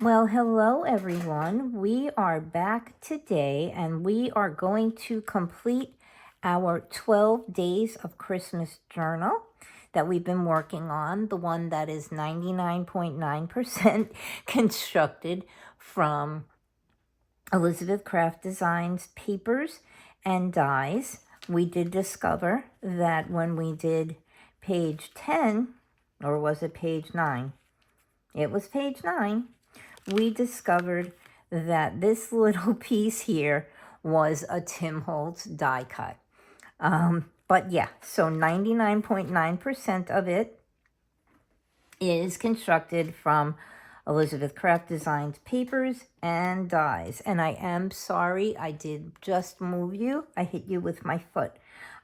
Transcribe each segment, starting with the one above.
Well, hello everyone. We are back today and we are going to complete our 12 days of Christmas journal that we've been working on, the one that is 99.9% constructed from Elizabeth Craft Designs papers and dies. We did discover that when we did page 10, or was it page 9? It was page 9. We discovered that this little piece here was a Tim Holtz die cut. But yeah, so 99.9% of it is constructed from Elizabeth Craft Designs papers and dies. And I am sorry, I did just move you. I hit you with my foot.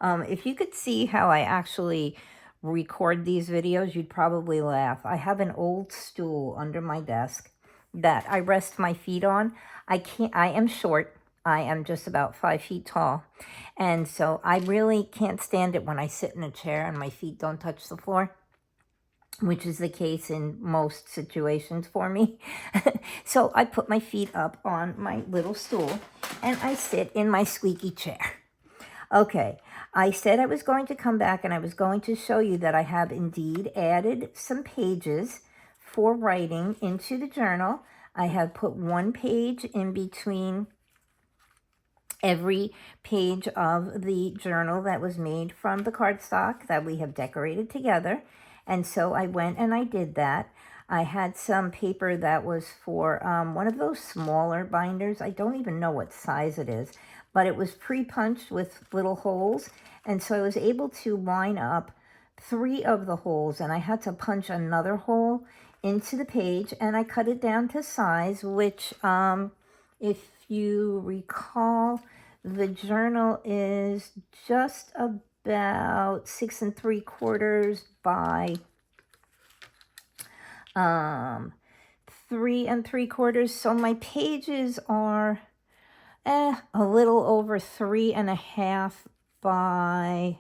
If you could see how I actually record these videos, you'd probably laugh. I have an old stool under my desk that I rest my feet on. I am short. I am just about 5 feet tall. And so I really can't stand it when I sit in a chair and my feet don't touch the floor, which is the case in most situations for me. So I put my feet up on my little stool and I sit in my squeaky chair. Okay, I said I was going to come back and I was going to show you that I have indeed added some pages for writing into the journal. I have put one page in between every page of the journal that was made from the cardstock that we have decorated together. And so I went and I did that. I had some paper that was for one of those smaller binders. I don't even know what size it is, but it was pre-punched with little holes. And so I was able to line up 3 of the holes, and I had to punch another hole into the page, and I cut it down to size, which if you recall, the journal is just about 6 3/4 by 3 3/4. So my pages are a little over 3.5 by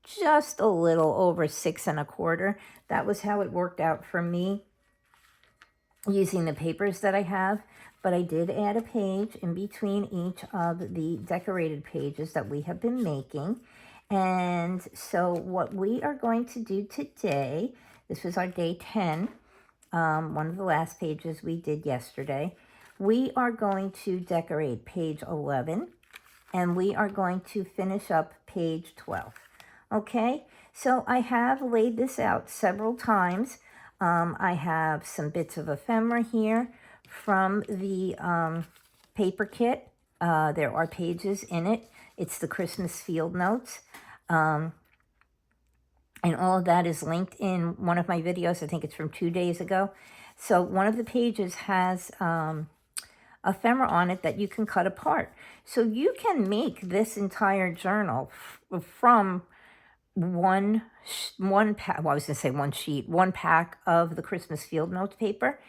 just a little over 6 1/4. That was how it worked out for me using the papers that I have. But I did add a page in between each of the decorated pages that we have been making. And so what we are going to do today, this was our day 10, one of the last pages we did yesterday. We are going to decorate page 11 and we are going to finish up page 12. Okay, so I have laid this out several times. I have some bits of ephemera here from the paper kit. There are pages in it. It's the Christmas field notes. And all of that is linked in one of my videos. I think it's from 2 days ago. So one of the pages has ephemera on it that you can cut apart. So you can make this entire journal from one pack, well, I was going to say one sheet, one pack of the Christmas field notes paper,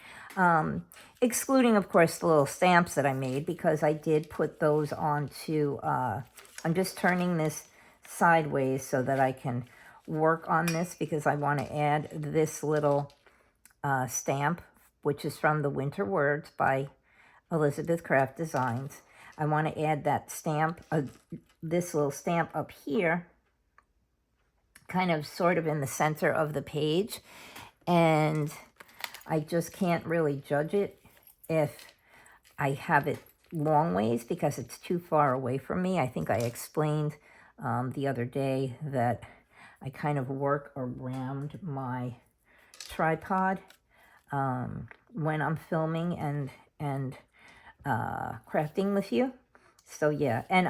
excluding, of course, the little stamps that I made, because I did put those onto, I'm just turning this sideways so that I can work on this, because I want to add this little stamp, which is from the Winter Words by Elizabeth Craft Designs. I want to add that stamp, this little stamp up here, kind of sort of in the center of the page, and I just can't really judge it if I have it long ways because it's too far away from me. I think I explained the other day that I kind of work around my tripod when I'm filming and crafting with you. So yeah, and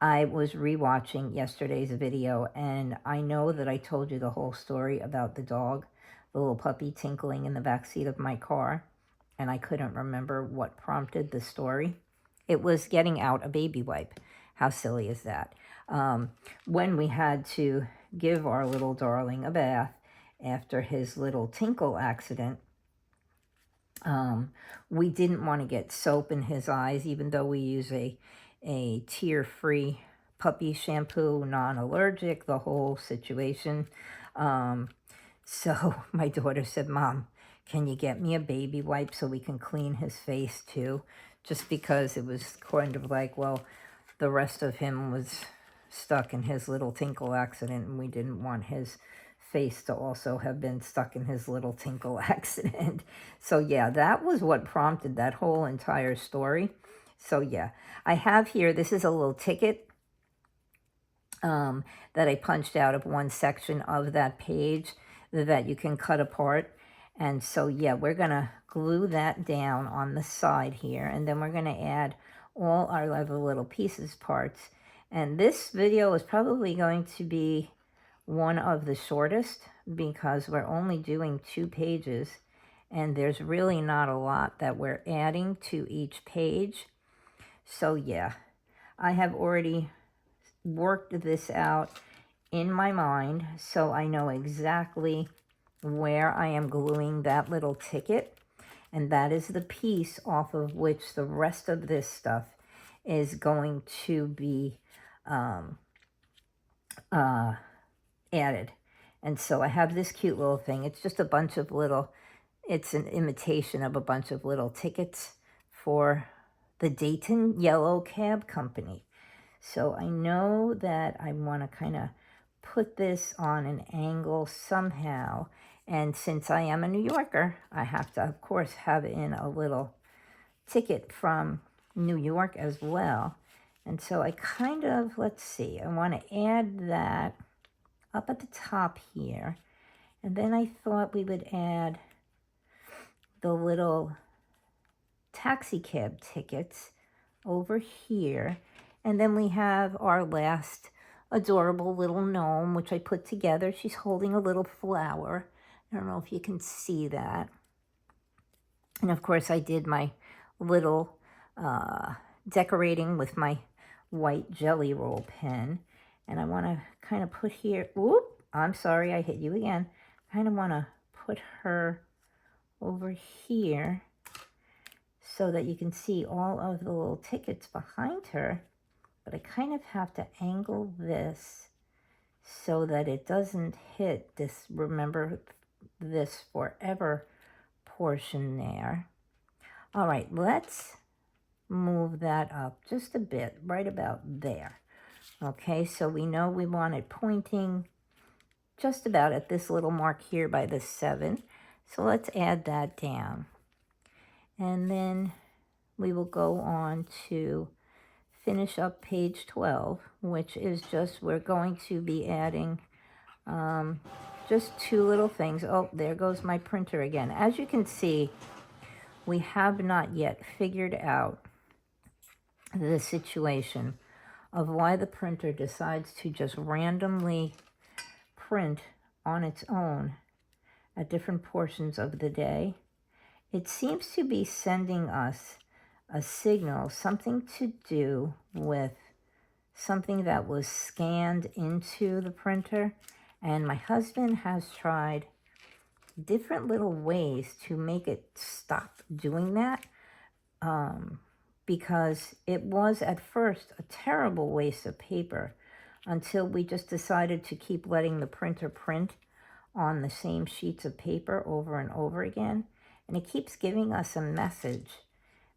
I was rewatching yesterday's video, and I know that I told you the whole story about the dog, the little puppy tinkling in the backseat of my car, and I couldn't remember what prompted the story. It was getting out a baby wipe. How silly is that? When we had to give our little darling a bath after his little tinkle accident, we didn't want to get soap in his eyes, even though we use a tear-free puppy shampoo, non-allergic, the whole situation. So my daughter said, "Mom, can you get me a baby wipe so we can clean his face too? Just because it was kind of like, well, the rest of him was stuck in his little tinkle accident, and we didn't want his face to also have been stuck in his little tinkle accident. So yeah, that was what prompted that whole entire story. So yeah, I have here, this is a little ticket that I punched out of one section of that page that you can cut apart. And so yeah, we're gonna glue that down on the side here, and then we're gonna add all our other little pieces parts. And this video is probably going to be one of the shortest because we're only doing 2 pages, and there's really not a lot that we're adding to each page. So yeah, I have already worked this out in my mind, so I know exactly where I am gluing that little ticket, and that is the piece off of which the rest of this stuff is going to be added. And so I have this cute little thing. It's just a bunch of little, it's an imitation of a bunch of little tickets for the Dayton Yellow Cab Company. So I know that I want to kind of put this on an angle somehow. And since I am a New Yorker, I have to, of course, have in a little ticket from New York as well. And so I kind of, let's see, I want to add that up at the top here. And then I thought we would add the little taxi cab tickets over here. And then we have our last adorable little gnome, which I put together. She's holding a little flower. I don't know if you can see that. And of course, I did my little decorating with my white jelly roll pen. And I want to kind of put here, whoop, I'm sorry, I hit you again. Kind of want to put her over here so that you can see all of the little tickets behind her. But I kind of have to angle this so that it doesn't hit this, remember this forever portion there. All right, let's move that up just a bit, right about there. Okay, so we know we want it pointing just about at this little mark here by the 7. So let's add that down. And then we will go on to finish up page 12, which is just, we're going to be adding just 2 little things. Oh, there goes my printer again. As you can see, we have not yet figured out the situation of why the printer decides to just randomly print on its own at different portions of the day. It seems to be sending us a signal, something to do with something that was scanned into the printer. And my husband has tried different little ways to make it stop doing that, because it was at first a terrible waste of paper until we just decided to keep letting the printer print on the same sheets of paper over and over again. And it keeps giving us a message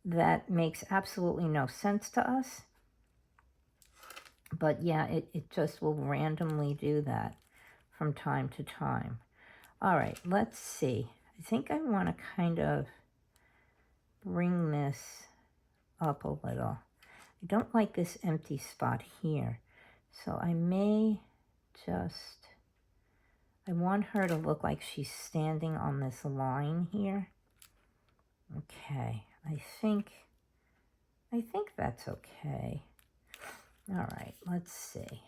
that makes absolutely no sense to us. But yeah, it just will randomly do that from time to time. All right, let's see. I think I want to kind of bring this up a little. I don't like this empty spot here. So I may just, I want her to look like she's standing on this line here. Okay, I think that's okay. All right, let's see.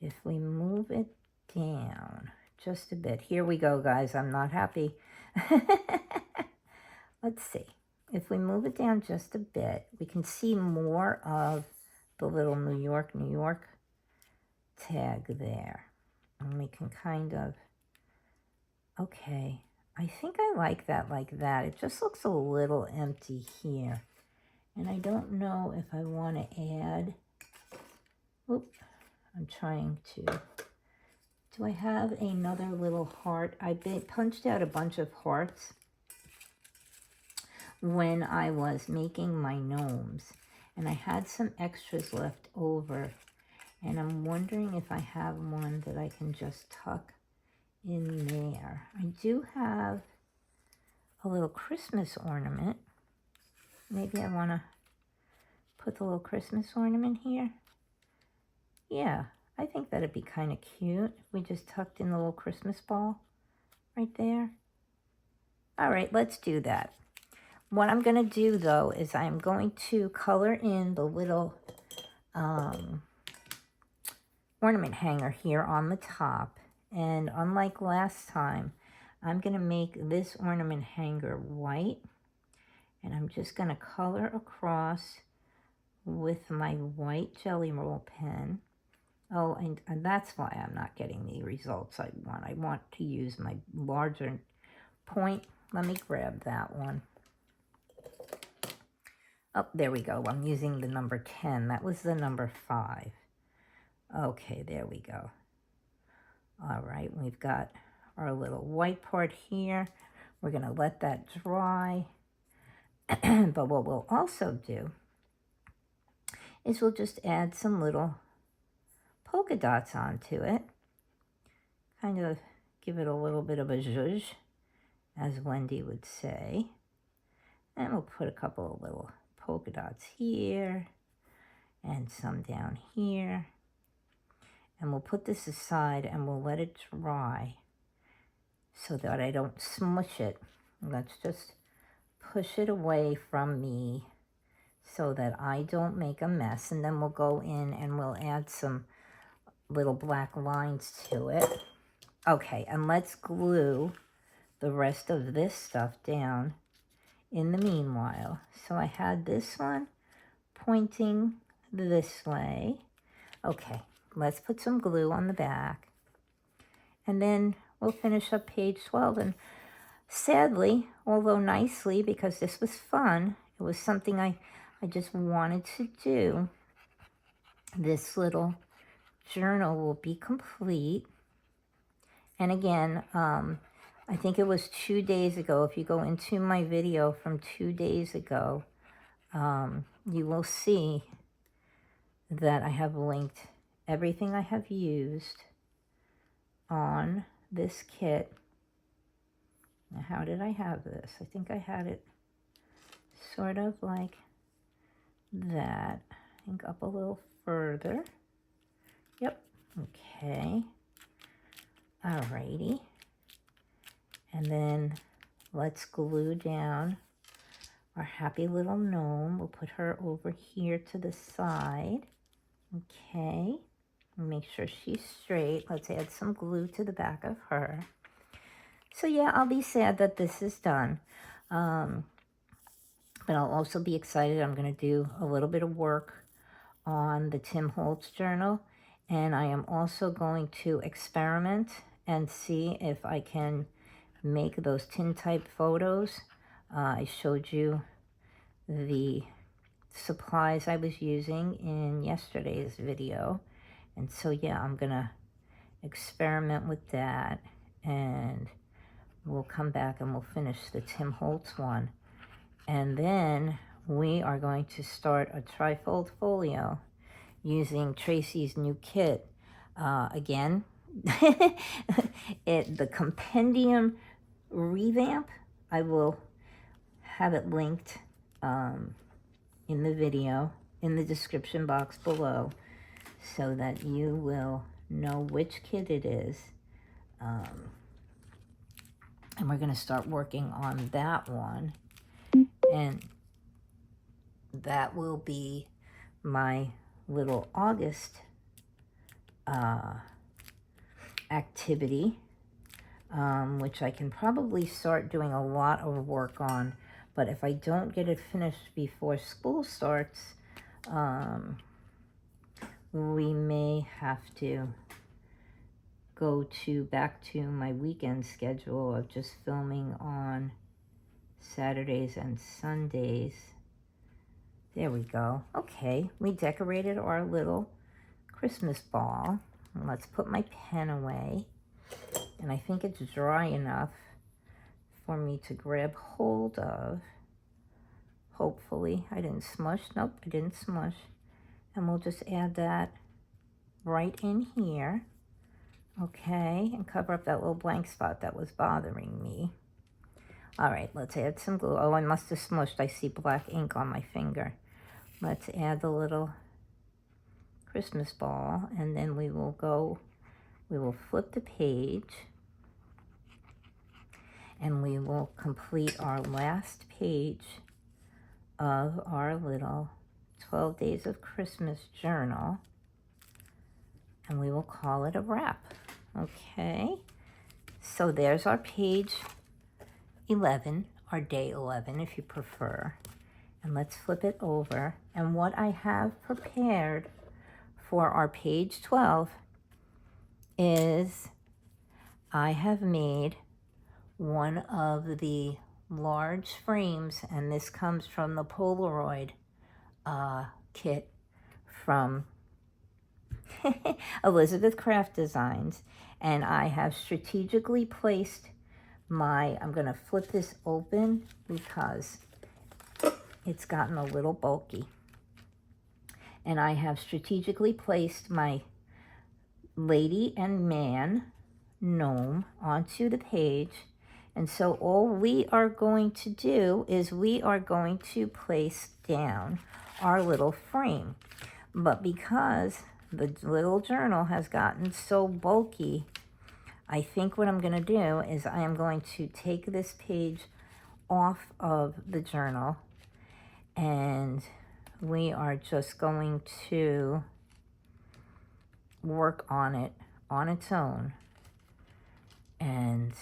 If we move it down just a bit. Here we go, guys. I'm not happy. Let's see. If we move it down just a bit, we can see more of the little New York tag there. And we can kind of, okay, I think I like that like that. It just looks a little empty here. And I don't know if I want to add, I'm trying to Do I have another little heart? I punched out a bunch of hearts when I was making my gnomes, and I had some extras left over, and I'm wondering if I have one that I can just tuck in there. I do have a little Christmas ornament. Maybe I want to put the little Christmas ornament here. Yeah, I think that'd be kind of cute. We just tucked in the little Christmas ball right there. All right, let's do that. What I'm going to do, though, is I'm going to color in the little ornament hanger here on the top. And unlike last time, I'm going to make this ornament hanger white. And I'm just going to color across with my white Jelly Roll pen. Oh, and that's why I'm not getting the results I want. I want to use my larger point. Let me grab that one. Oh, there we go. I'm using the number 10. That was the number 5. Okay, there we go. All right, we've got our little white part here. We're going to let that dry. But what we'll also do is we'll just add some little polka dots onto it. Kind of give it a little bit of a zhuzh, as Wendy would say. And we'll put a couple of little polka dots here and some down here. And we'll put this aside and we'll let it dry so that I don't smush it. Let's just push it away from me so that I don't make a mess. And then we'll go in and we'll add some little black lines to it. Okay, and let's glue the rest of this stuff down in the meanwhile. So I had this one pointing this way. Okay, let's put some glue on the back. And then we'll finish up page 12. And sadly, although nicely, because this was fun, it was something I just wanted to do, this little journal will be complete. And again, I think it was 2 days ago. If you go into my video from 2 days ago, you will see that I have linked everything I have used on this kit. Now, how did I have this? I think I had it sort of like that. I think up a little further. Yep. Okay. Alrighty. And then let's glue down our happy little gnome. We'll put her over here to the side. Okay. Make sure she's straight. Let's add some glue to the back of her. So yeah, I'll be sad that this is done. But I'll also be excited. I'm going to do a little bit of work on the Tim Holtz journal. And I am also going to experiment and see if I can make those tintype photos. I showed you the supplies I was using in yesterday's video. And so yeah, I'm going to experiment with that. And we'll come back and we'll finish the Tim Holtz one. And then we are going to start a trifold folio using Tracy's new kit. Again, the Compendium ReVamp. I will have it linked in the video, in the description box below, so that you will know which kit it is. And we're going to start working on that one. And that will be my little August activity, which I can probably start doing a lot of work on. But if I don't get it finished before school starts, we may have to go back to my weekend schedule of just filming on Saturdays and Sundays. There we go. Okay, we decorated our little Christmas ball. And let's put my pen away. And I think it's dry enough for me to grab hold of. Hopefully. I didn't smush. Nope, I didn't smush. And we'll just add that right in here. Okay, and cover up that little blank spot that was bothering me. All right, let's add some glue. Oh, I must have smushed. I see black ink on my finger. Let's add the little Christmas ball, and then we will flip the page, and we will complete our last page of our little 12 Days of Christmas journal, and we will call it a wrap. Okay, so there's our page 11, or day 11 if you prefer. And let's flip it over. And what I have prepared for our page 12 is I have made one of the large frames, and this comes from the Polaroid kit from Elizabeth Craft Designs, and I have strategically placed I'm going to flip this open because it's gotten a little bulky. And I have strategically placed my lady and man gnome onto the page. And so all we are going to do is we are going to place down our little frame. But because the little journal has gotten so bulky, I think what I'm going to do is I am going to take this page off of the journal, and we are just going to work on it on its own. And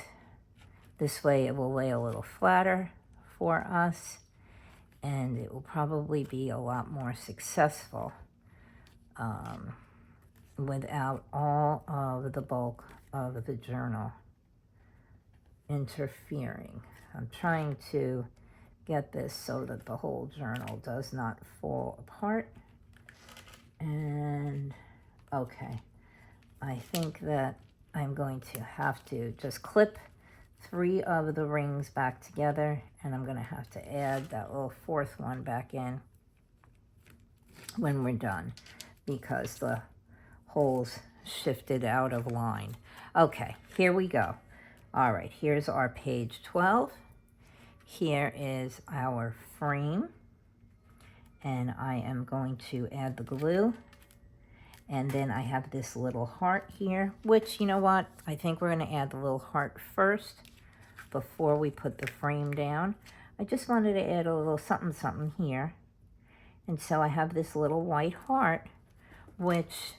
this way it will lay a little flatter for us, and it will probably be a lot more successful without all of the bulk of the journal interfering. I'm trying to get this so that the whole journal does not fall apart. And okay, I think that I'm going to have to just clip 3 of the rings back together, and I'm going to have to add that little 4th one back in when we're done because the holes shifted out of line. Okay, here we go. All right, here's our page 12. Here is our frame, and I am going to add the glue. And then I have this little heart here, which, you know what? I think we're going to add the little heart first before we put the frame down. I just wanted to add a little something here. And so I have this little white heart, which,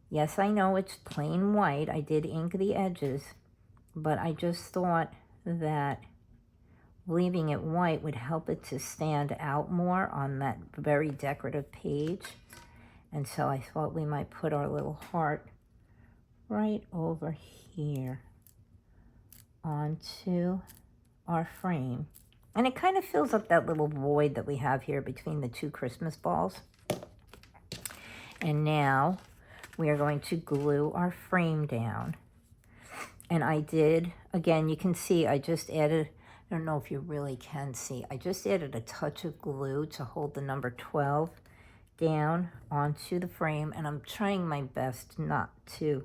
yes, I know it's plain white. I did ink the edges, but I just thought that leaving it white would help it to stand out more on that very decorative page. And so I thought we might put our little heart right over here onto our frame. And it kind of fills up that little void that we have here between the 2 Christmas balls. And now we are going to glue our frame down. And I did, again, you can see I just added, I don't know if you really can see, I just added a touch of glue to hold the number 12 down onto the frame, and I'm trying my best not to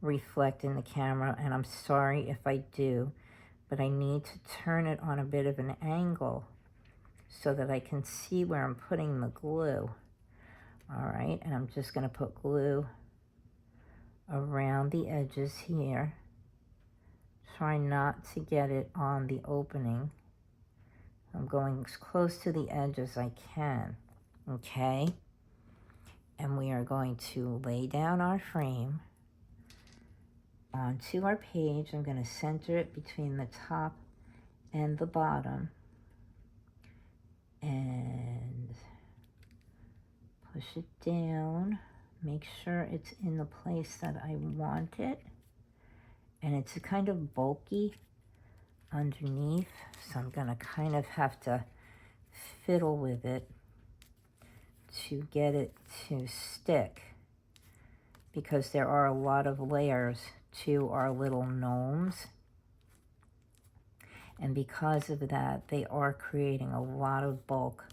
reflect in the camera, and I'm sorry if I do, but I need to turn it on a bit of an angle so that I can see where I'm putting the glue. All right, and I'm just going to put glue around the edges here. Try not to get it on the opening. I'm going as close to the edge as I can. Okay, and we are going to lay down our frame onto our page. I'm going to center it between the top and the bottom and push it down. Make sure it's in the place that I want it. And it's kind of bulky underneath, so I'm going to kind of have to fiddle with it to get it to stick, because there are a lot of layers to our little gnomes. And because of that, they are creating a lot of bulk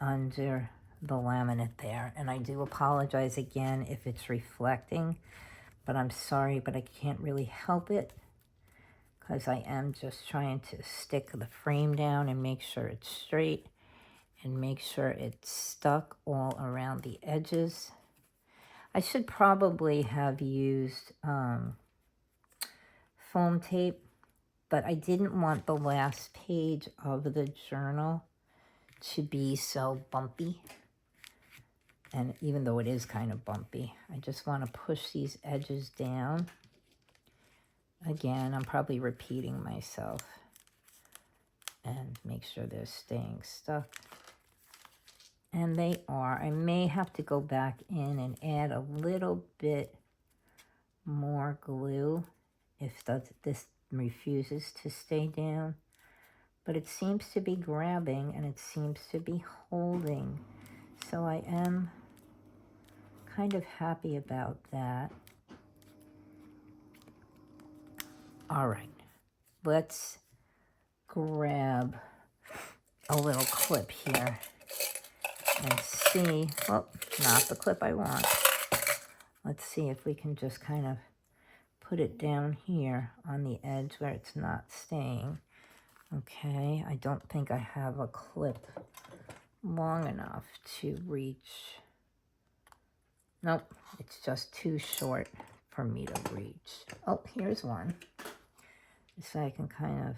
under the laminate there. And I do apologize again if it's reflecting, but I'm sorry, but I can't really help it because I am just trying to stick the frame down and make sure it's straight and make sure it's stuck all around the edges. I should probably have used foam tape, but I didn't want the last page of the journal to be so bumpy. And even though it is kind of bumpy, I just want to push these edges down. Again, I'm probably repeating myself. And make sure they're staying stuck. And they are. I may have to go back in and add a little bit more glue if this refuses to stay down. But it seems to be grabbing and it seems to be holding. So I am kind of happy about that. All right, let's grab a little clip here and see, oh, not the clip I want. Let's see if we can just kind of put it down here on the edge where it's not staying. Okay, I don't think I have a clip long enough to reach. Nope, it's just too short for me to reach. Oh, here's one. So I can kind of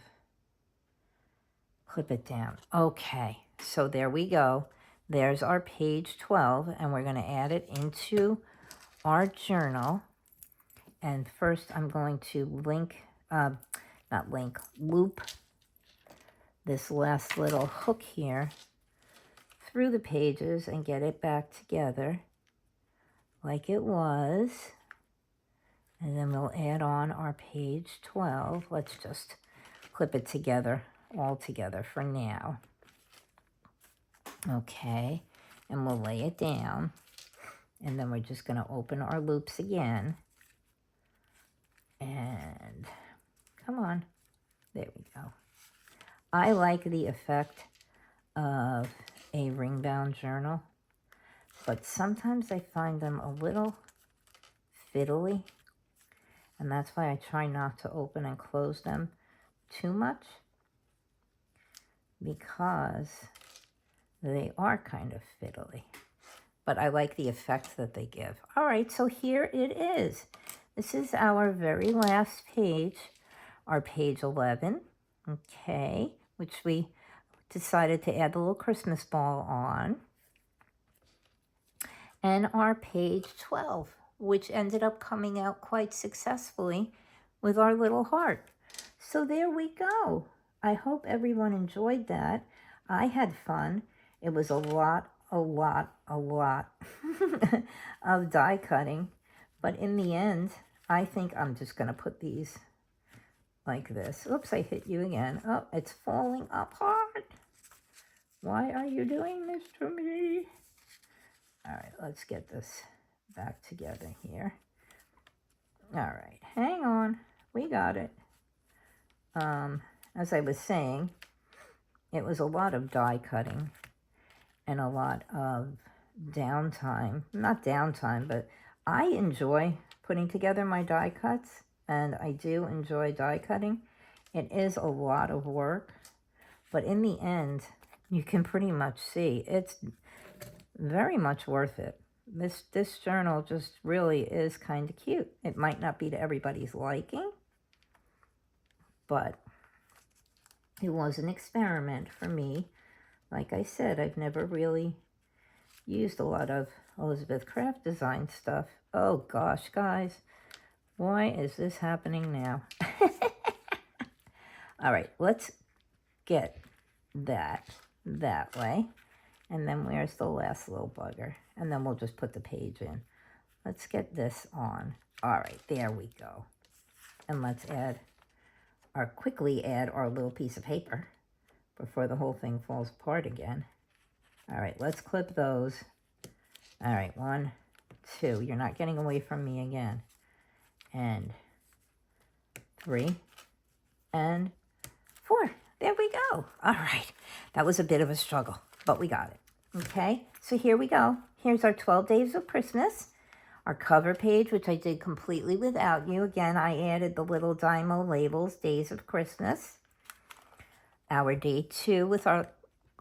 clip it down. Okay, so there we go. There's our page 12, and we're going to add it into our journal. And first I'm going to loop this last little hook here through the pages and get it back together like it was. And then we'll add on our page 12. Let's just clip it together, all together for now. Okay, and we'll lay it down. And then we're just going to open our loops again. And come on, there we go. I like the effect of a ring-bound journal, but sometimes I find them a little fiddly. And that's why I try not to open and close them too much, because they are kind of fiddly. But I like the effect that they give. All right, so here it is. This is our very last page, our page 11, okay, which we decided to add the little Christmas ball on. And our page 12, which ended up coming out quite successfully with our little heart. So there we go. I hope everyone enjoyed that. I had fun. It was a lot of die cutting. But in the end, I think I'm just going to put these like this. Oops, I hit you again. Oh, it's falling apart. Why are you doing this to me? All right, let's get this back together here. All right, hang on. We got it. As I was saying, it was a lot of die cutting and a lot of downtime. Not downtime, but I enjoy putting together my die cuts, and I do enjoy die cutting. It is a lot of work, but in the end, you can pretty much see it's very much worth it. This journal just really is kind of cute. It might not be to everybody's liking, but it was an experiment for me. Like I said, I've never really used a lot of Elizabeth Craft Design stuff. Oh gosh, guys, why is this happening now? All right, let's get that way. And then where's the last little bugger? And then we'll just put the page in. Let's get this on. All right, there we go. And let's quickly add our little piece of paper before the whole thing falls apart again. All right, let's clip those. All right, 1, 2. You're not getting away from me again. And 3 and 4. There we go. All right. That was a bit of a struggle, but we got it. Okay, so here we go. Here's our 12 days of Christmas. Our cover page, which I did completely without you. Again, I added the little Dymo labels, Days of Christmas. Our day 2 with our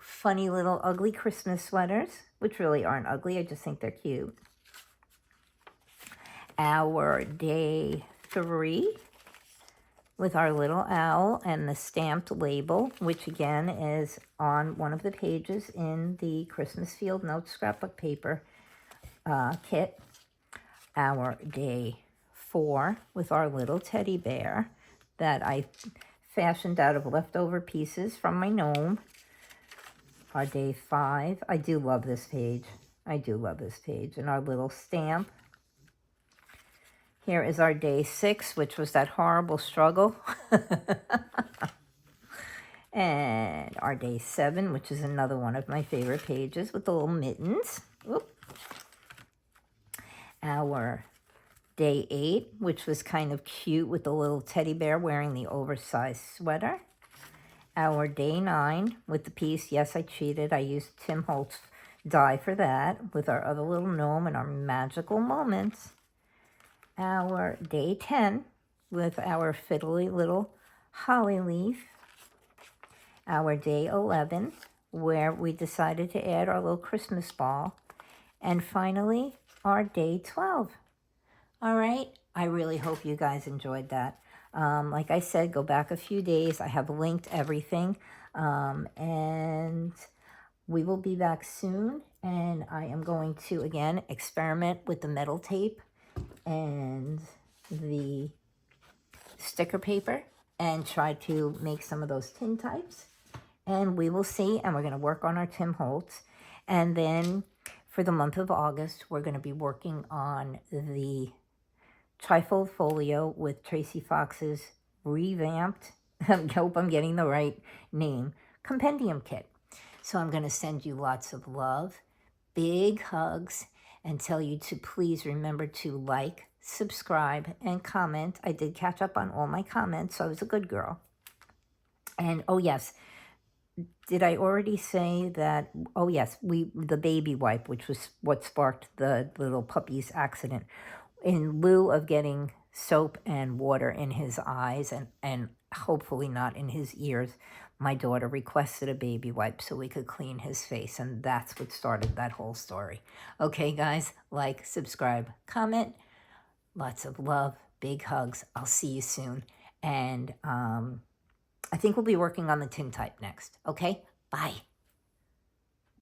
funny little ugly Christmas sweaters, which really aren't ugly. I just think they're cute. Our day 3 with our little owl and the stamped label, which again is on one of the pages in the Christmas Field Notes scrapbook paper kit. Our day 4 with our little teddy bear that I fashioned out of leftover pieces from my gnome. Our day 5, I do love this page. I do love this page. And our little stamp. Here is our day 6, which was that horrible struggle. And our day 7, which is another one of my favorite pages with the little mittens. Oop. Our day 8, which was kind of cute with the little teddy bear wearing the oversized sweater. Our day 9 with the piece, yes, I cheated. I used Tim Holtz dye for that with our other little gnome and our magical moments. Our day 10 with our fiddly little holly leaf. Our day 11 where we decided to add our little Christmas ball. And finally, our day 12. All right, I really hope you guys enjoyed that. Like I said, go back a few days. I have linked everything. And we will be back soon. And I am going to, again, experiment with the metal tape and the sticker paper and try to make some of those tin types. And we will see. And we're going to work on our Tim Holtz. And then for the month of August, we're going to be working on the trifold folio with Tracy Fox's revamped, I hope I'm getting the right name, Compendium Kit. So I'm going to send you lots of love, big hugs, and tell you to please remember to like, subscribe, and comment. I did catch up on all my comments, so I was a good girl. And, oh yes, did I already say that, oh yes, the baby wipe, which was what sparked the little puppy's accident. In lieu of getting soap and water in his eyes and hopefully not in his ears, my daughter requested a baby wipe so we could clean his face, and that's what started that whole story. Okay, guys, like, subscribe, comment. Lots of love, big hugs. I'll see you soon. And I think we'll be working on the tin type next. Okay, bye.